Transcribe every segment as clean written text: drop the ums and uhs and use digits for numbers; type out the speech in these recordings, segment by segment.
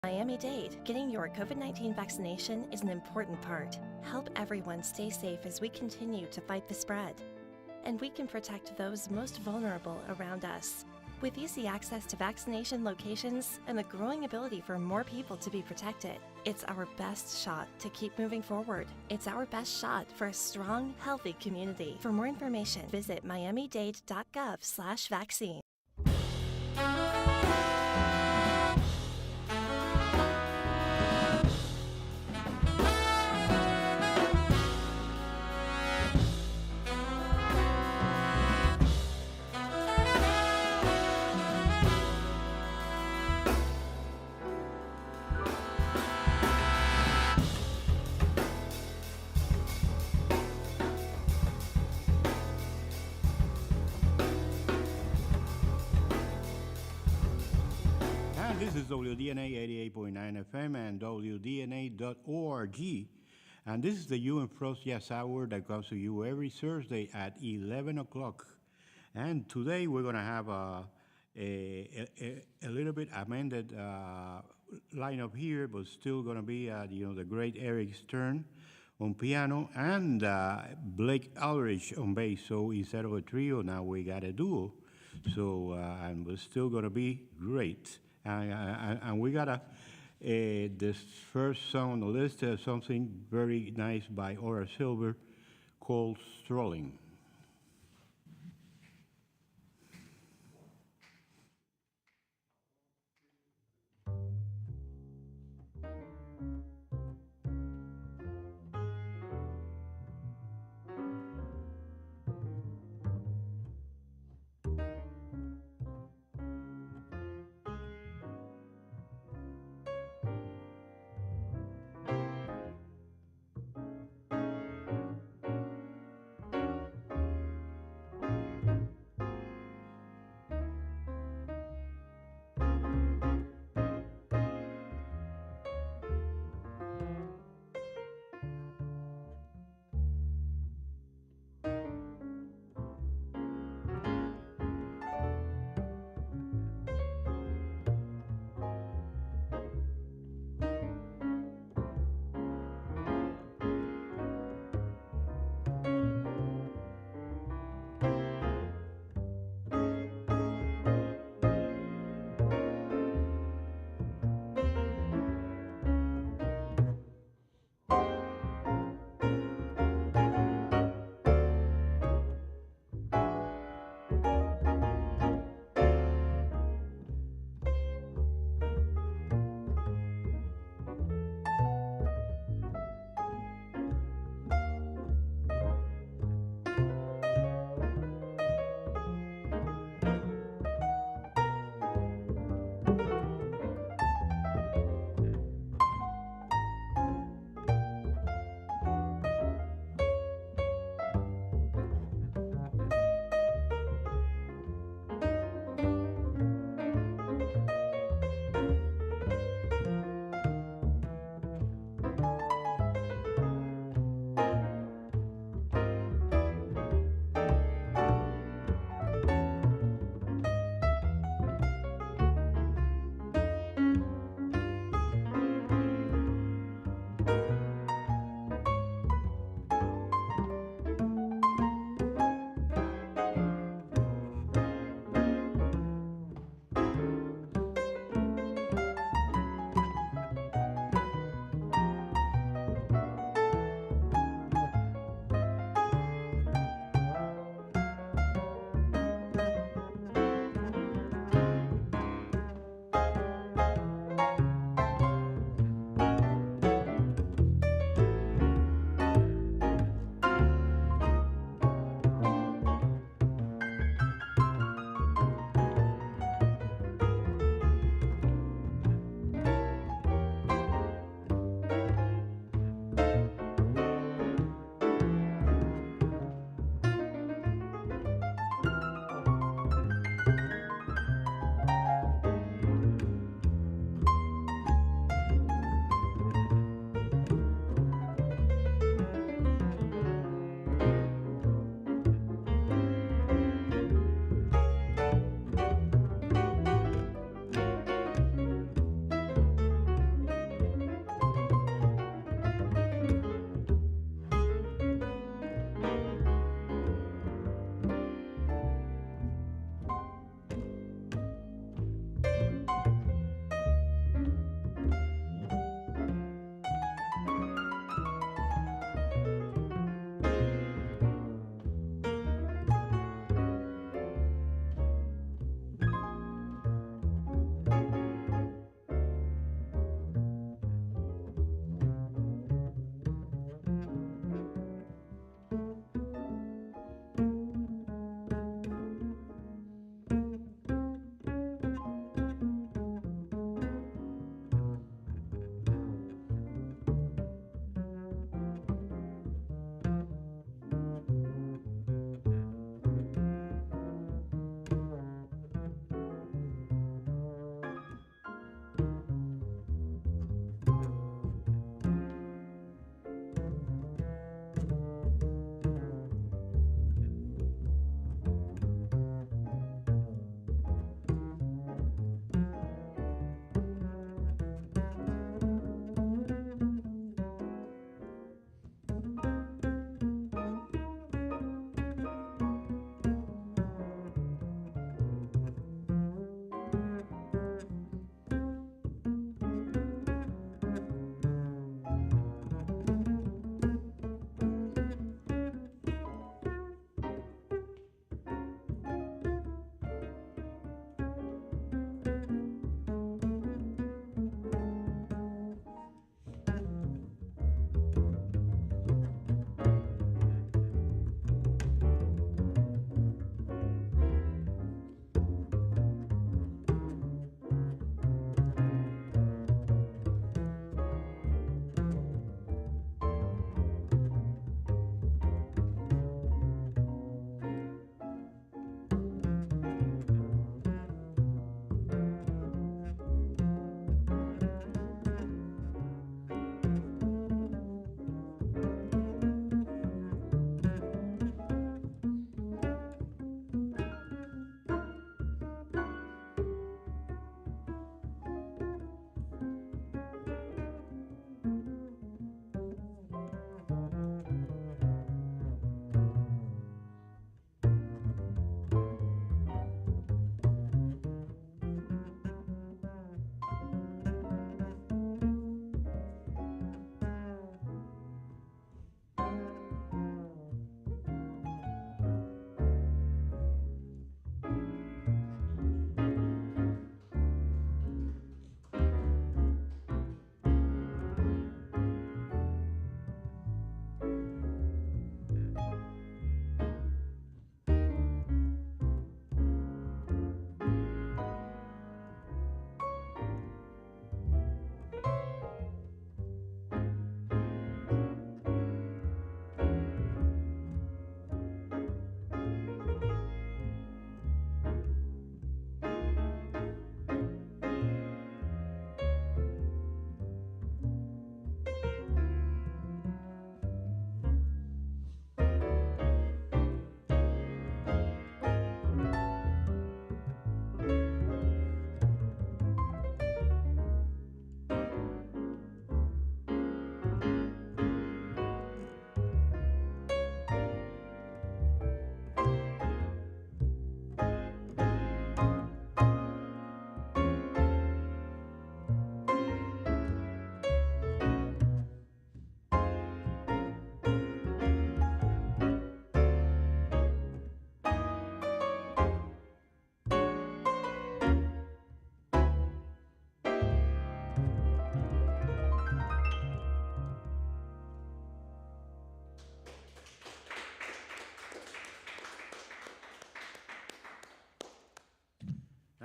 Miami-Dade, getting your COVID-19 vaccination is an important part. Help everyone stay safe as we continue to fight the spread. And we can protect those most vulnerable around us. With easy access to vaccination locations and the growing ability for more people to be protected, it's our best shot to keep moving forward. It's our best shot for a strong, healthy community. For more information, visit miamidade.gov/vaccine. This is WDNA 88.9 FM and WDNA.org. And this is the You and Frost Yes Hour that comes to you every Thursday at 11 o'clock. And today we're going to have a little bit amended lineup here, but still going to be the great Eric Stern on piano and Blake Aldridge on bass. So instead of a trio, now we got a duo. So and we're still going to be great. And we got this first song on the list, something very nice by Ora Silver called Strolling.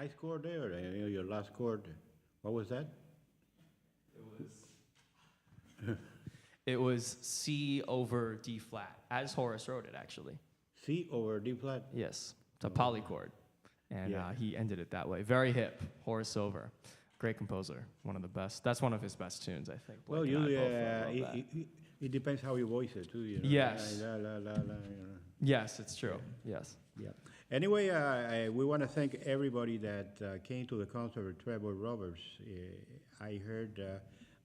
high score there. Your last chord, what was that? It was C over D flat, as Horace wrote it, actually. C over D flat. Yes, it's a polychord, and Yeah. he ended it that way. Very hip, Horace Silver, great composer, one of the best. That's one of his best tunes, I think. Well, Blake and I you, both love that. it depends how you voice it too. Yes. La, la, la, la, you know. Yes, it's true. Yes. Yeah. Anyway, we want to thank everybody that came to the concert with Trevor Roberts. I heard,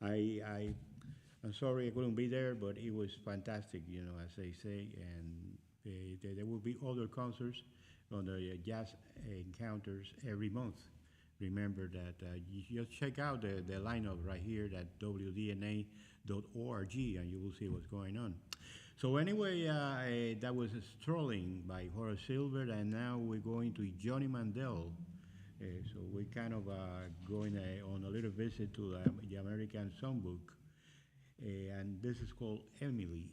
I'm sorry I couldn't be there, but it was fantastic, as they say. And there will be other concerts on the Jazz Encounters every month. Remember that you just check out the lineup right here at wdna.org, and you will see what's going on. So anyway, that was Strolling by Horace Silver, and now we're going to Johnny Mandel. So we're kind of going on a little visit to the American Songbook, and this is called Emily.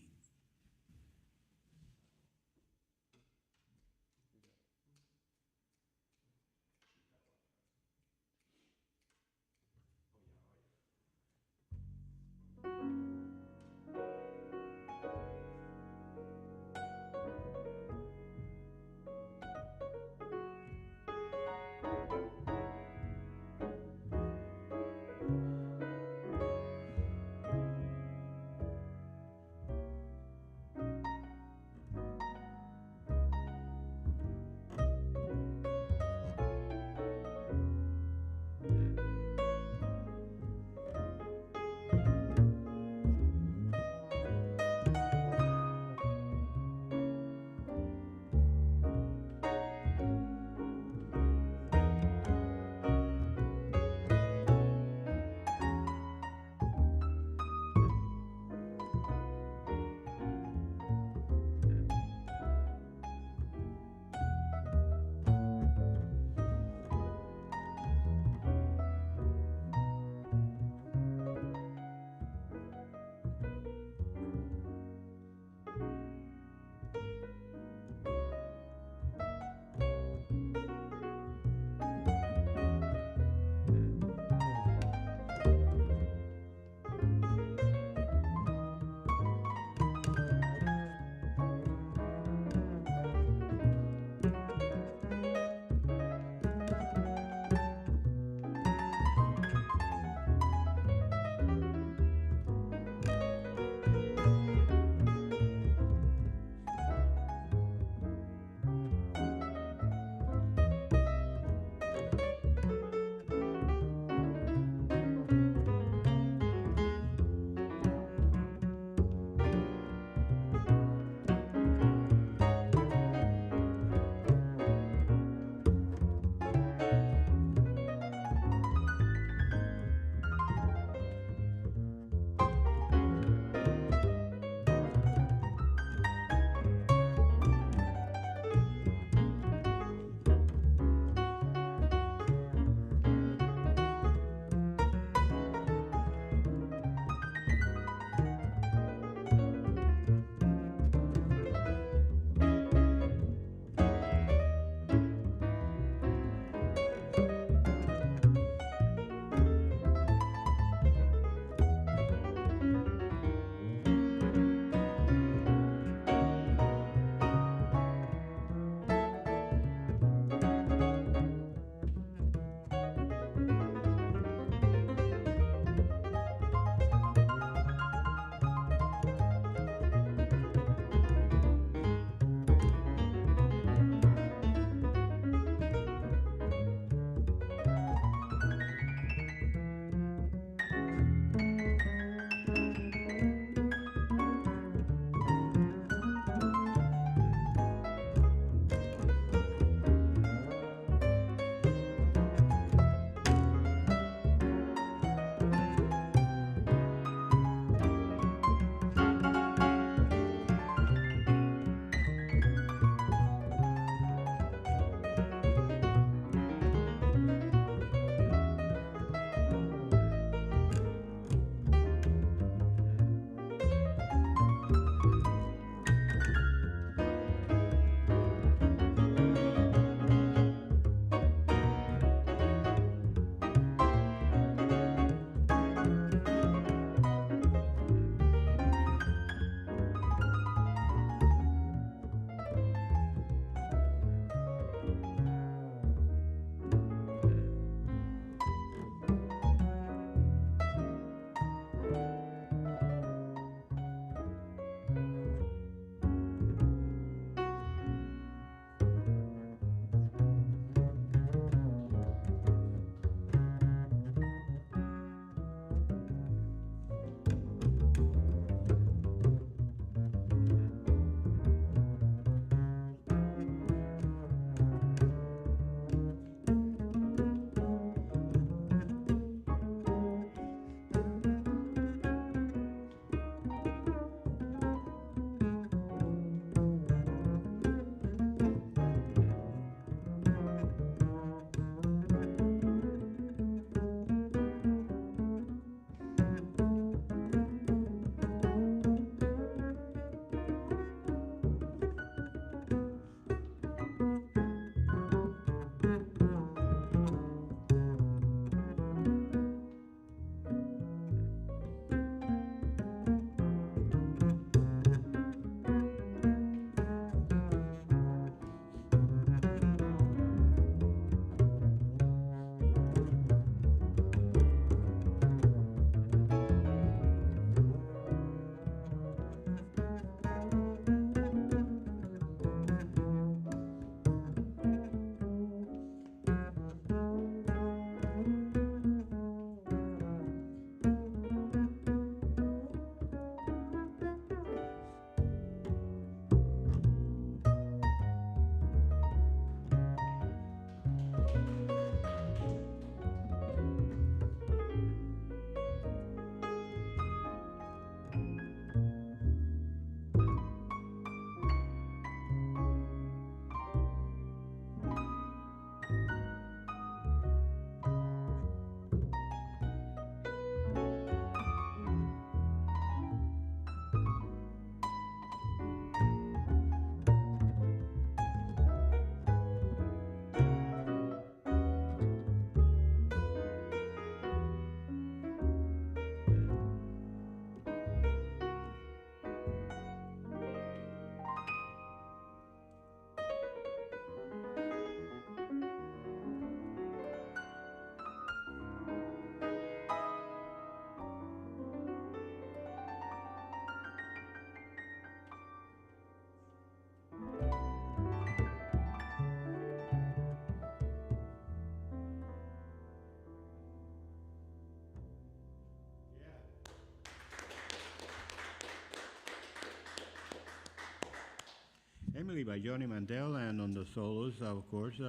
Family by Johnny Mandel, and on the solos, of course,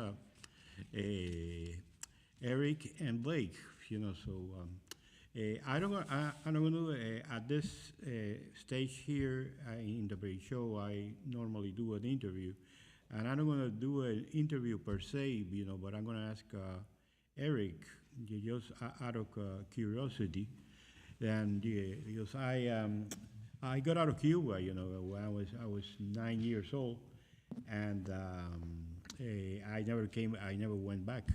Eric and Blake. So I don't. I'm going to at this stage here in the pre-show. I normally do an interview, and I'm not going to do an interview per se, but I'm going to ask Eric just out of curiosity, and because I got out of Cuba, when I was 9 years old, and I never went back.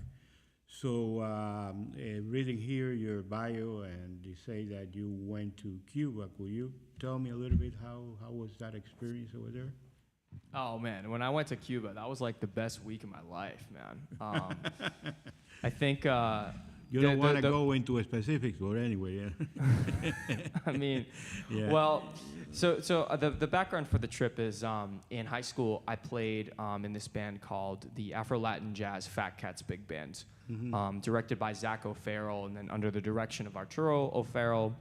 So reading here your bio, and you say that you went to Cuba. Could you tell me a little bit how was that experience over there? Oh man, when I went to Cuba, that was like the best week of my life, man. I think you don't want to go into specifics, but anyway. Yeah. I mean, yeah. Well, so the background for the trip is in high school I played in this band called the Afro-Latin Jazz Fat Cats Big Band, directed by Zach O'Farrell, and then under the direction of Arturo O'Farrell,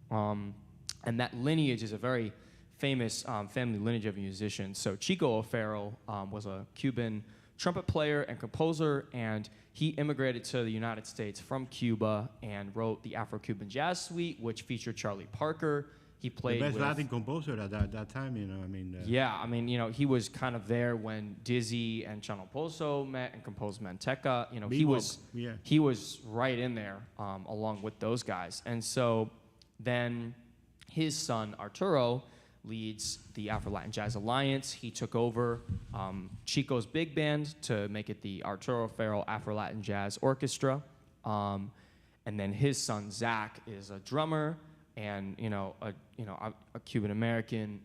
and that lineage is a very famous family lineage of musicians. So Chico O'Farrell was a Cuban trumpet player and composer, and he immigrated to the United States from Cuba and wrote the Afro-Cuban Jazz Suite, which featured Charlie Parker. He played the best with Latin composer at that time, I mean. Yeah, I mean, he was kind of there when Dizzy and Chano Pozo met and composed Manteca. He was right in there along with those guys. And so then his son Arturo leads the Afro-Latin Jazz Alliance. He took over Chico's big band to make it the Arturo Farrell Afro-Latin Jazz Orchestra. And then his son Zach is a drummer and a Cuban American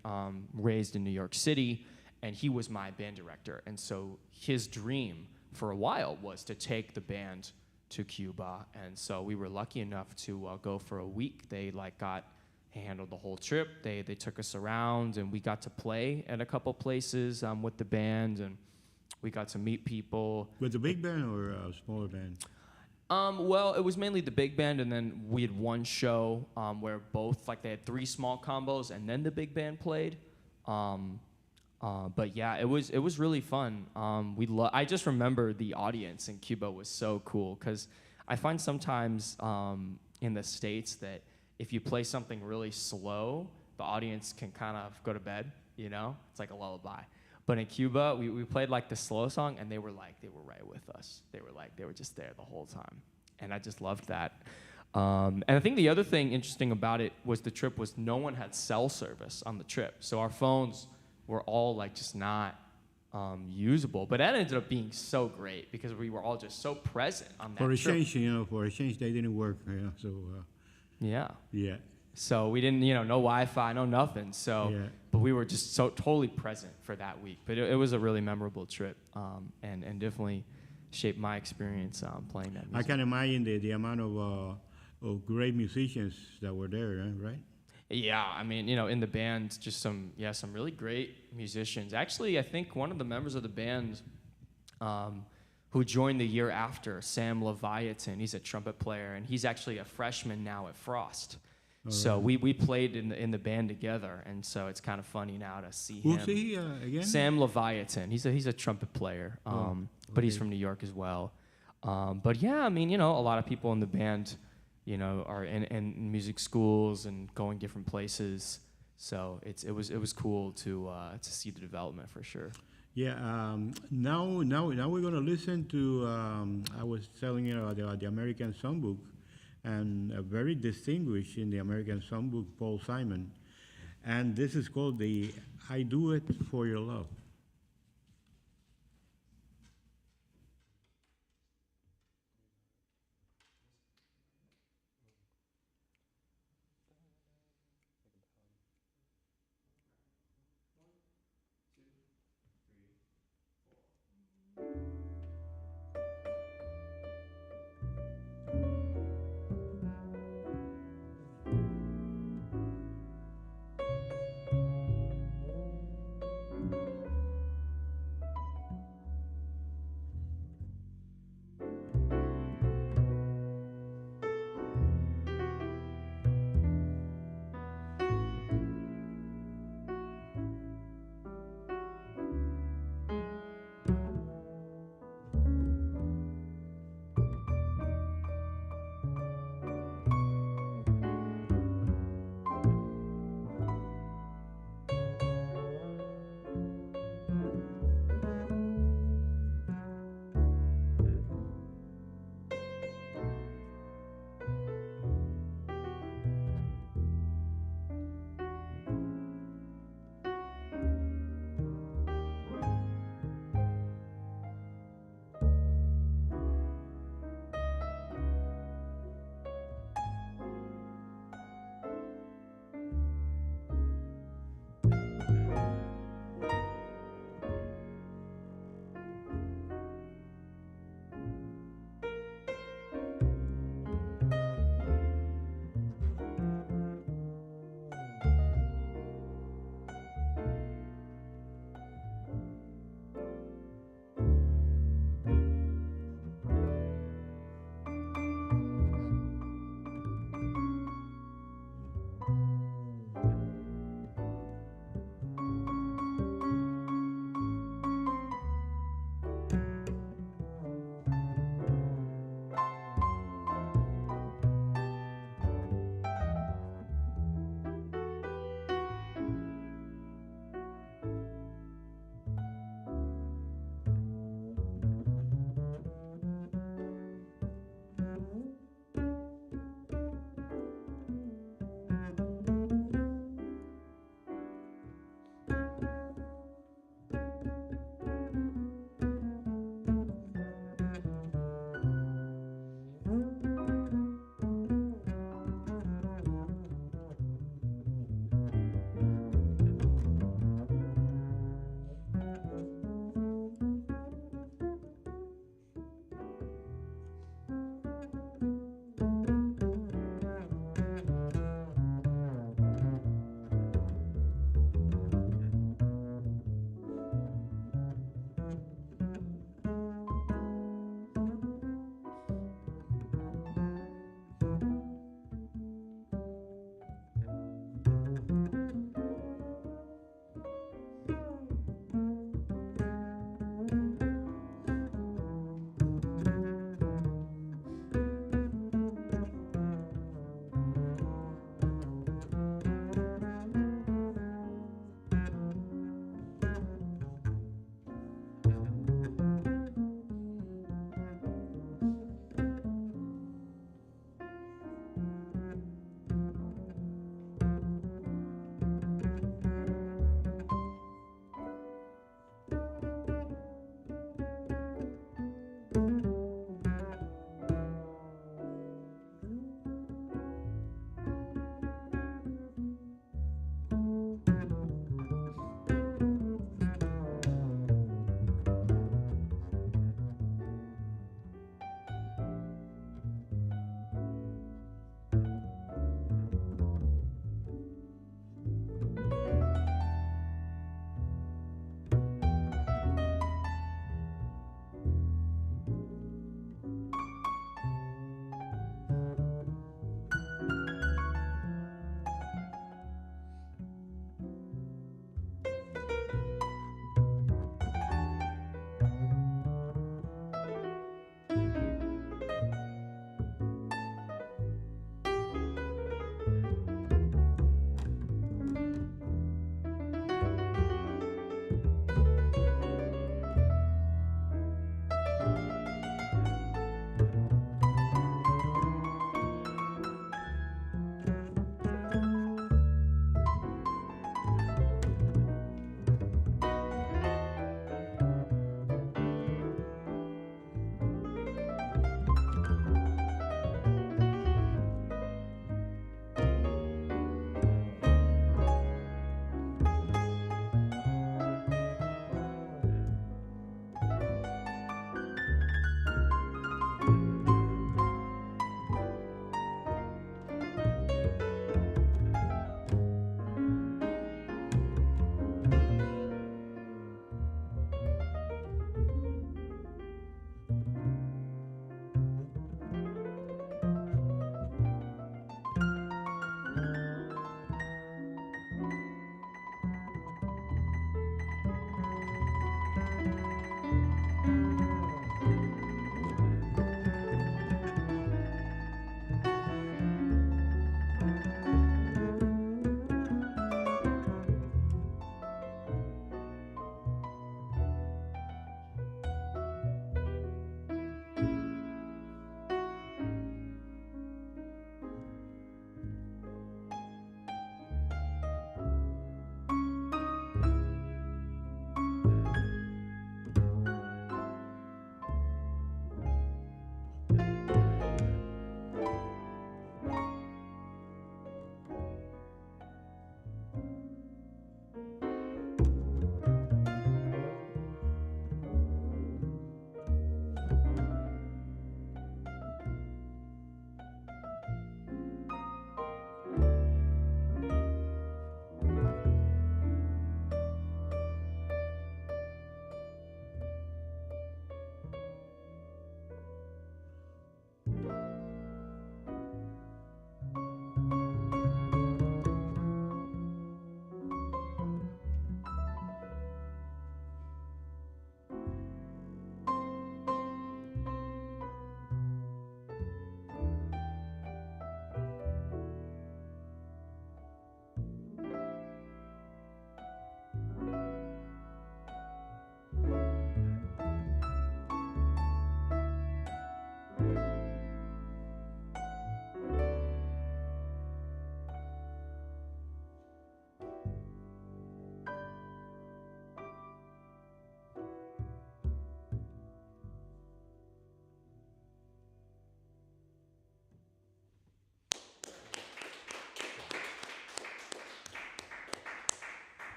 raised in New York City, and he was my band director. And so his dream for a while was to take the band to Cuba, and so we were lucky enough to go for a week. They handled the whole trip. They took us around, and we got to play at a couple places with the band, and we got to meet people. With a big band or a smaller band? Well, it was mainly the big band, and then we had one show where both, they had 3 small combos, and then the big band played. But yeah, it was really fun. I just remember the audience in Cuba was so cool, because I find sometimes in the States that if you play something really slow, the audience can kind of go to bed, It's like a lullaby. But in Cuba, we played the slow song, and they were right with us. They were just there the whole time. And I just loved that. And I think the other thing interesting about it was the trip was no one had cell service on the trip. So our phones were all just not usable. But that ended up being so great because we were all just so present on that trip. For a change, they didn't work. So. Yeah. Yeah. So we didn't, no Wi-Fi, no nothing. So, yeah. But we were just so totally present for that week. But it was a really memorable trip, and definitely shaped my experience playing that music. I can imagine the amount of great musicians that were there, right? Yeah, I mean, in the band, just some really great musicians. Actually, I think one of the members of the band who joined the year after, Sam Leviathan, he's a trumpet player, and he's actually a freshman now at Frost. So we played in the band together, and so it's kind of funny now to see him. Who's he again? Sam Leviathan. He's a trumpet player, but he's from New York as well. But yeah, I mean, a lot of people in the band, are in music schools and going different places. So it was cool to see the development for sure. Yeah. Now we're gonna listen to. I was telling you about the American Songbook. And a very distinguished in the American Songbook, Paul Simon. And this is called the I Do It For Your Love.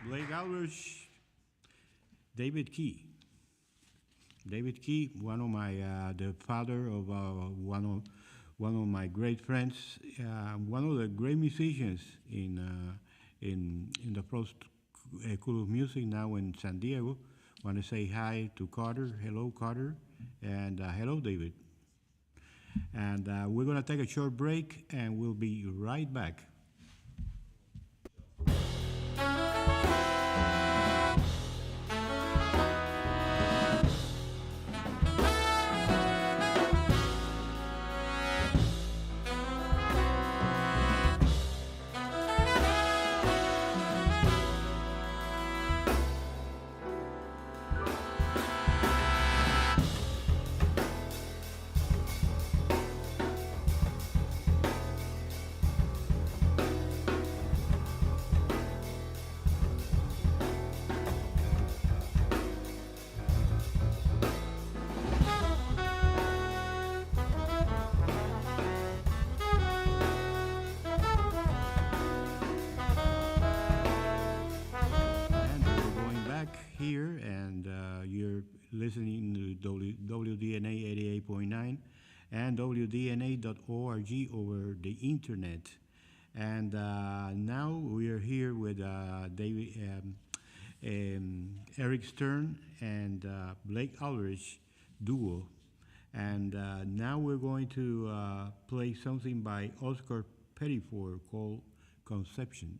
Blake Aldridge, David Key. David Key, one of my, the father of one of my great friends, one of the great musicians in the Pro School of Music now in San Diego. Want to say hi to Carter. Hello, Carter, and hello, David. And we're gonna take a short break, and we'll be right back. Here, and you're listening to WDNA 88.9 and WDNA.org over the internet. And now we are here with Eric Stern and Blake Aldridge duo. And now we're going to play something by Oscar Pettiford called Conception.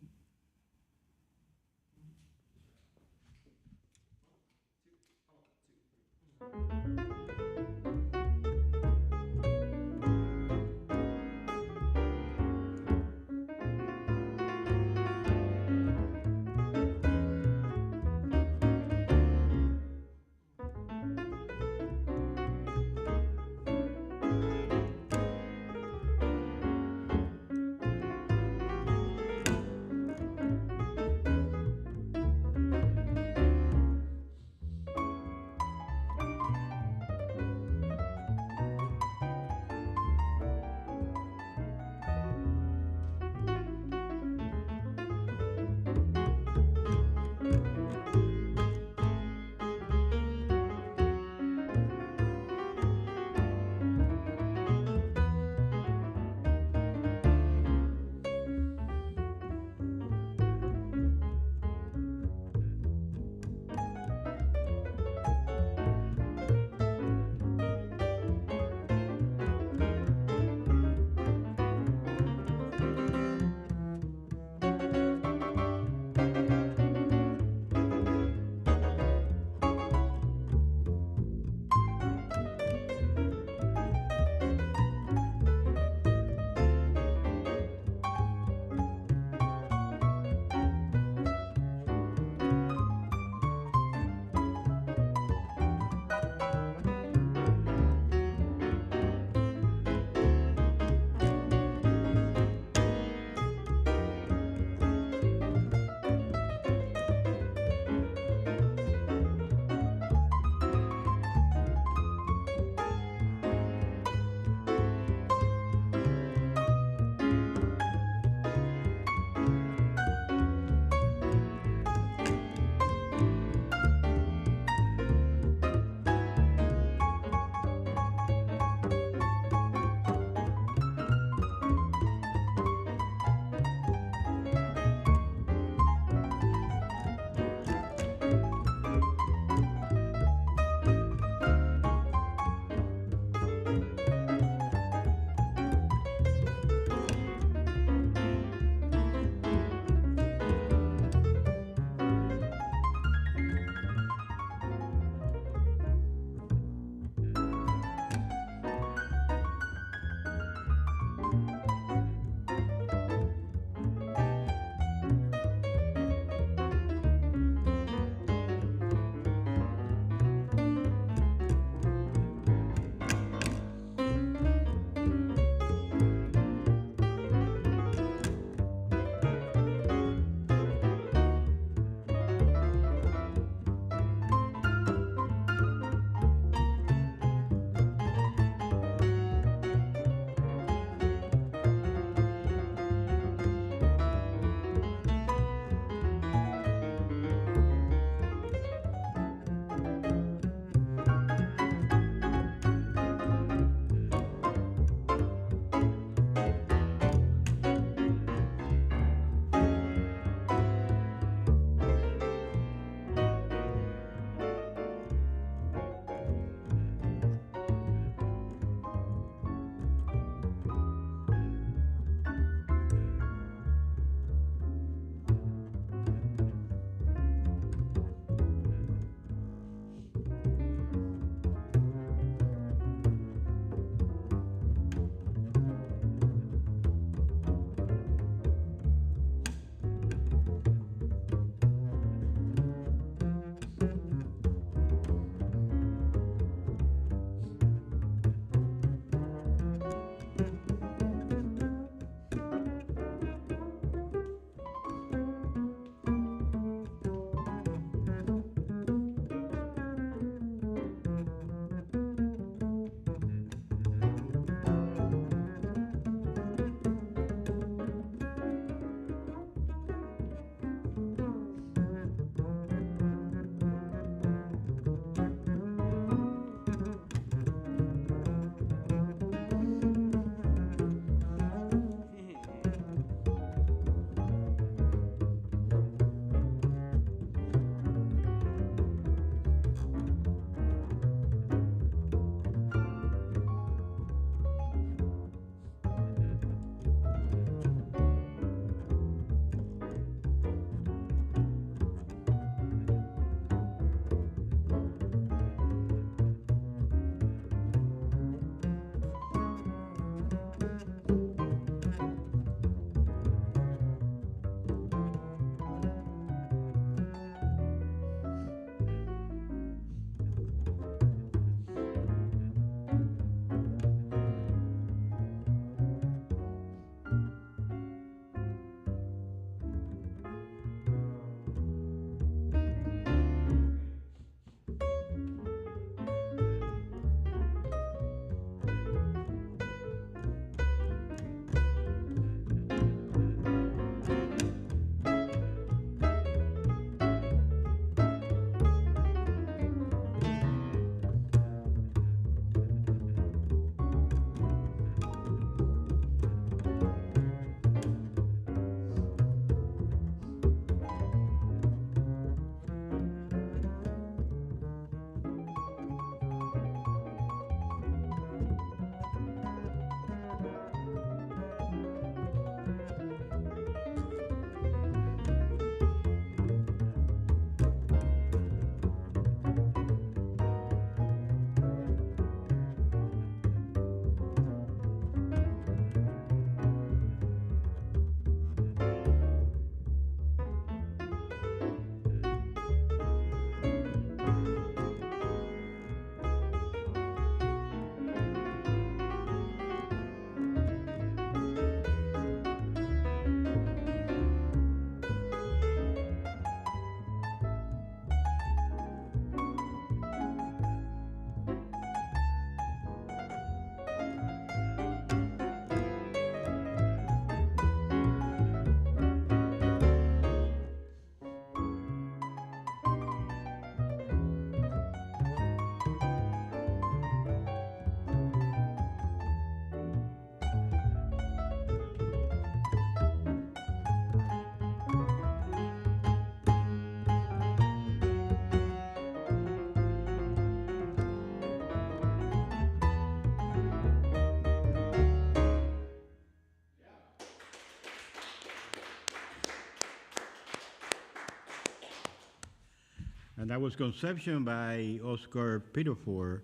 and that was conception by Oscar Pitoford.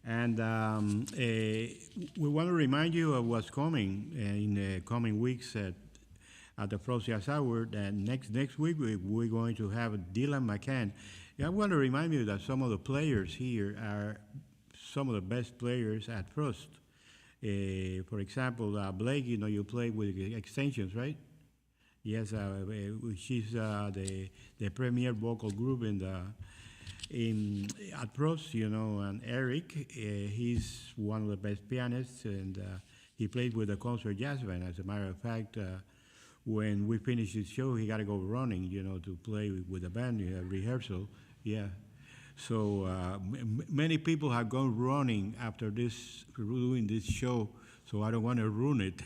And we want to remind you of what's coming in the coming weeks at the Frost Jazz Hour. And next week we're going to have Dylan McCann. Yeah, I want to remind you that some of the players here are some of the best players at Frost. For example, Blake, you play with extensions, right? Yes, she's the premier vocal group at Frost, and Eric, he's one of the best pianists, and he played with the concert jazz band. As a matter of fact, when we finish the show, he got to go running, to play with the band, rehearsal. Yeah. So many people have gone running after doing this show, so I don't want to ruin it.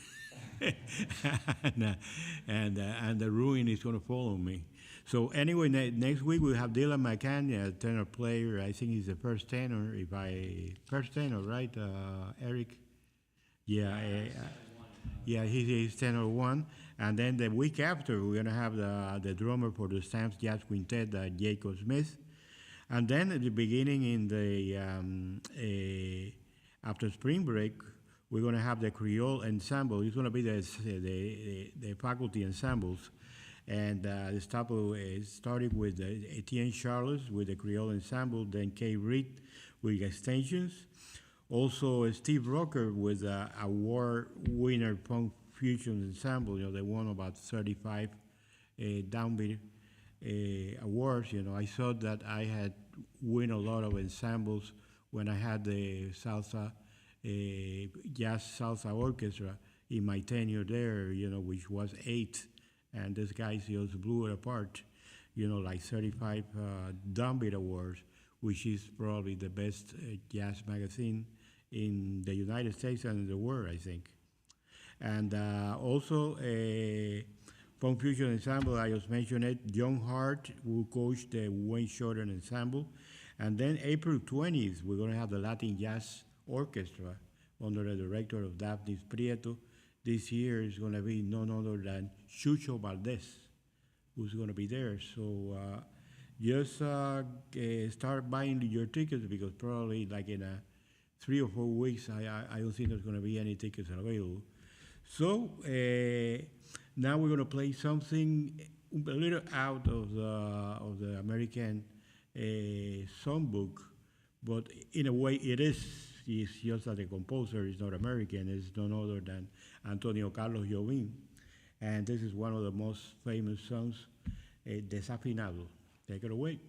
and the ruin is going to follow me. So anyway, next week we have Dylan McCann, a tenor player. I think he's the first tenor, right, Eric? Yeah, he's tenor one. And then the week after, we're going to have the drummer for the Stamps Jazz Quintet, Jacob Smith. And then at the beginning after spring break, we're going to have the Creole Ensemble. It's going to be the faculty ensembles. And started with Etienne Charles with the Creole Ensemble, then Kay Reed with extensions. Also, Steve Rocker with the award winner Funk Fusion Ensemble. They won about 35 downbeat awards. I thought that I had won a lot of ensembles when I had the salsa, jazz salsa orchestra in my tenure there, which was 8. And this guy just blew it apart, like 35 downbeat awards, which is probably the best jazz magazine in the United States and in the world, I think. And also, Funk Fusion Ensemble, I just mentioned it. John Hart will coach the Wayne Shorter Ensemble. And then April 20th, we're going to have the Latin Jazz Orchestra under the director of Daphne Prieto. This year is going to be none other than Chucho Valdez, who's going to be there. So just start buying your tickets, because probably like in 3 or 4 weeks, I don't think there's going to be any tickets available. So now we're going to play something a little out of the American songbook, but in a way it is. It's just that the composer is not American. It's none other than Antonio Carlos Jobim. And this is one of the most famous songs, Desafinado. Take it away.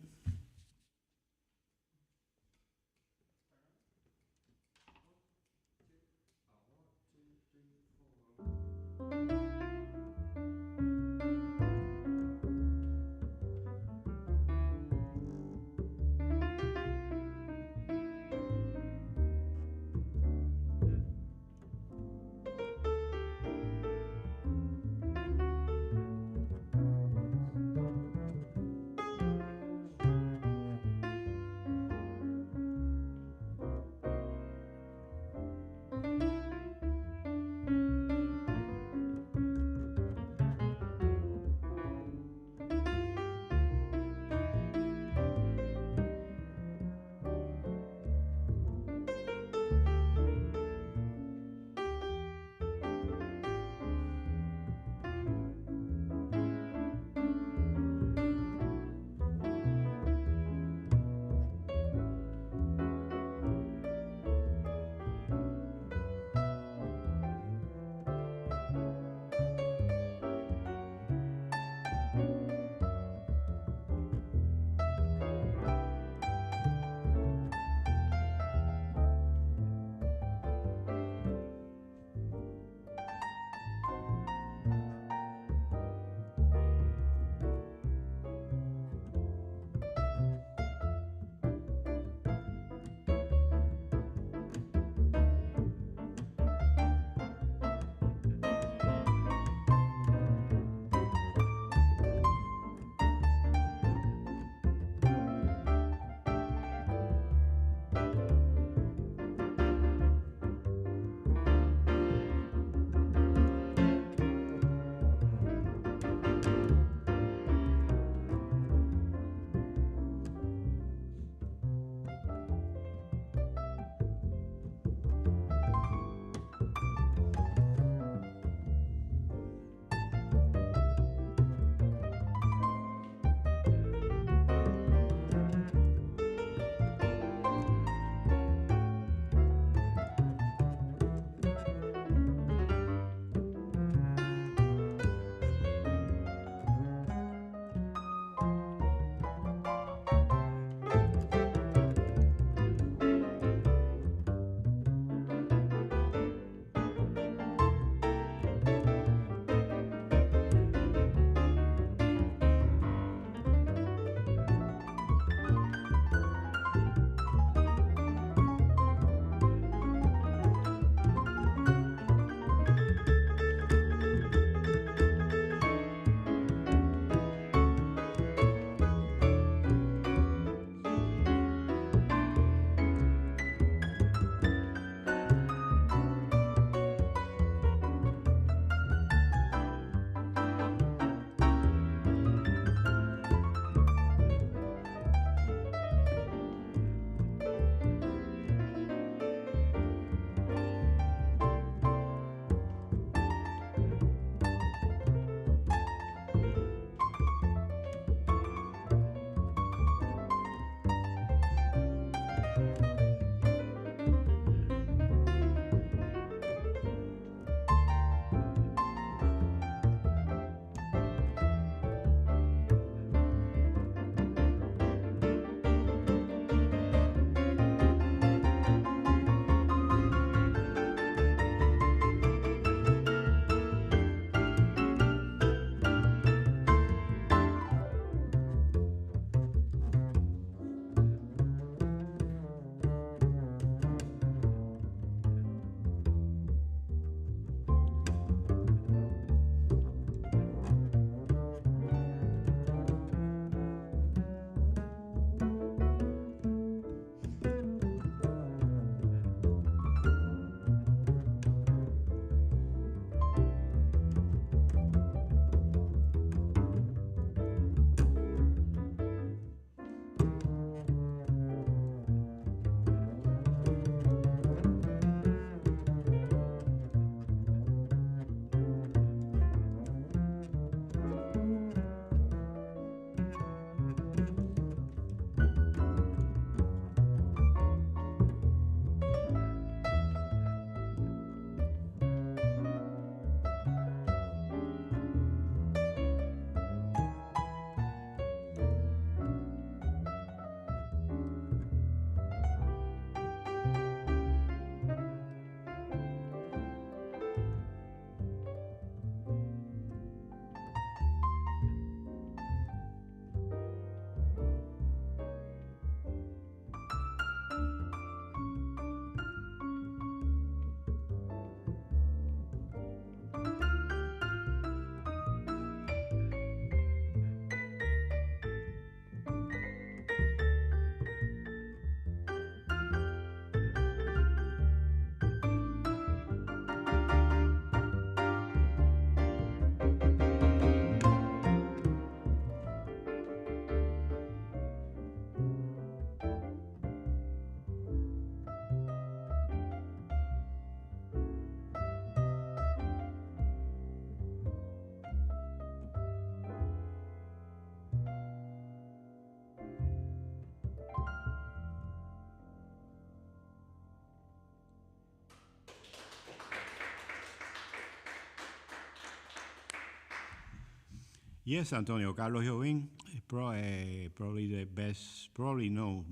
Yes, Antonio Carlos Jobim, probably the best, probably no,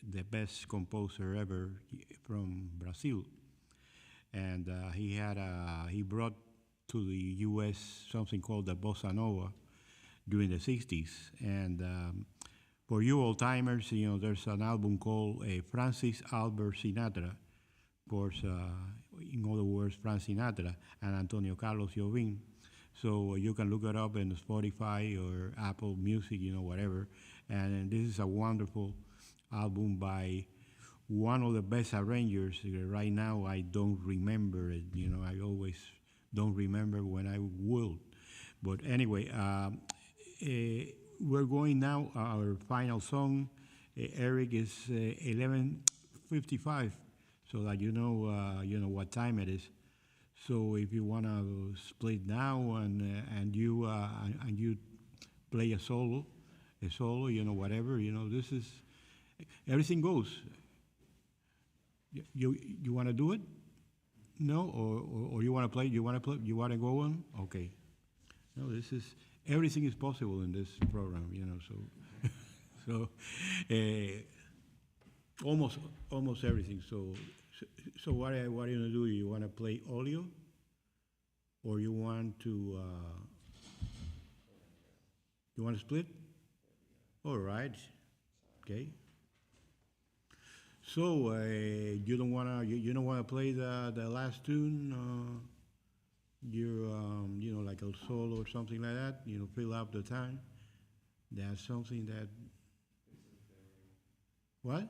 the best composer ever from Brazil. And he brought to the U.S. something called the bossa nova during the '60s. And for you old timers, there's an album called Francis Albert Sinatra. Of course, in other words, Frank Sinatra and Antonio Carlos Jobim. So you can look it up in Spotify or Apple Music, whatever. And this is a wonderful album by one of the best arrangers. Right now, I don't remember it. I always don't remember when I will. But anyway, we're going now. Our final song, Eric, is 11:55, so that you know what time it is. So if you wanna split now and you play a solo, whatever, this is everything goes. You wanna do it? No, or you wanna play? You wanna play? You wanna go on? Okay. No, this is everything is possible in this program, So, so almost everything. So what are you gonna do? You wanna play audio, or you want to split? All right. Okay. So you don't wanna play the last tune. Like a solo or something like that. Fill up the time. That's something that. What?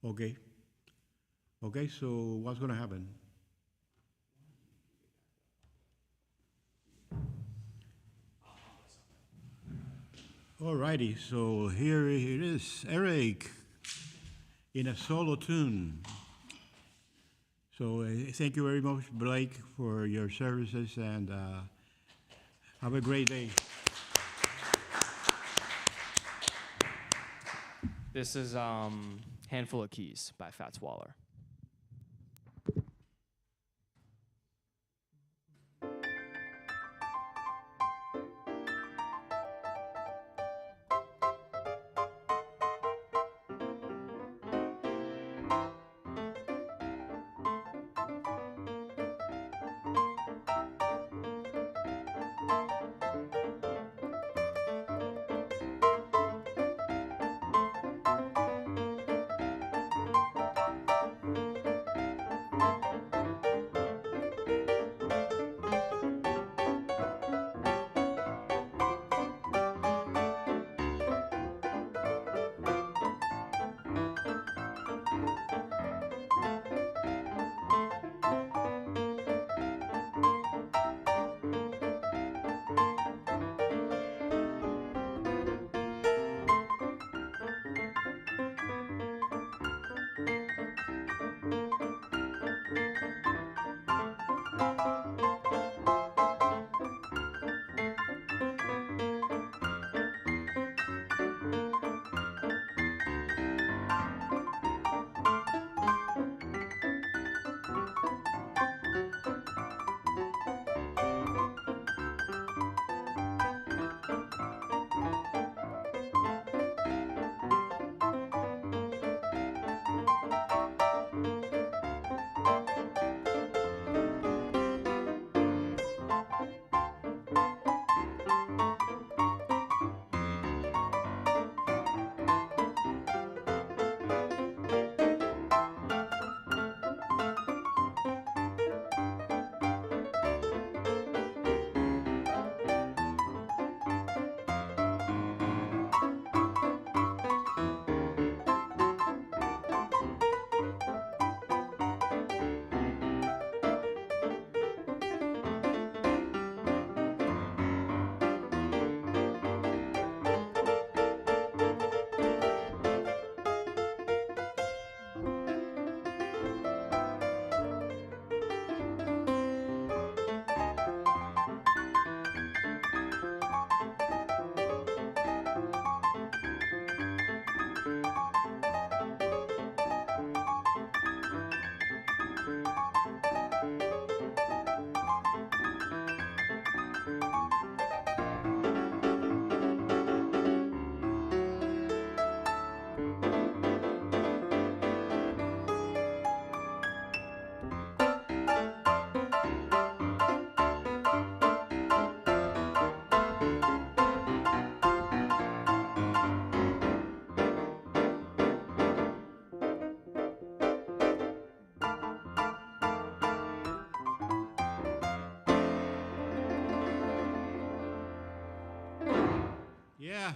Okay. Okay. So what's gonna happen? Alrighty. So here it is, Eric, in a solo tune. So thank you very much, Blake, for your services, and have a great day. This is Handful of Keys by Fats Waller.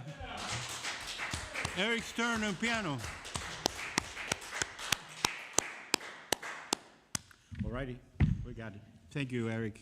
Yeah. Eric Stern on piano. All righty, we got it. Thank you, Eric.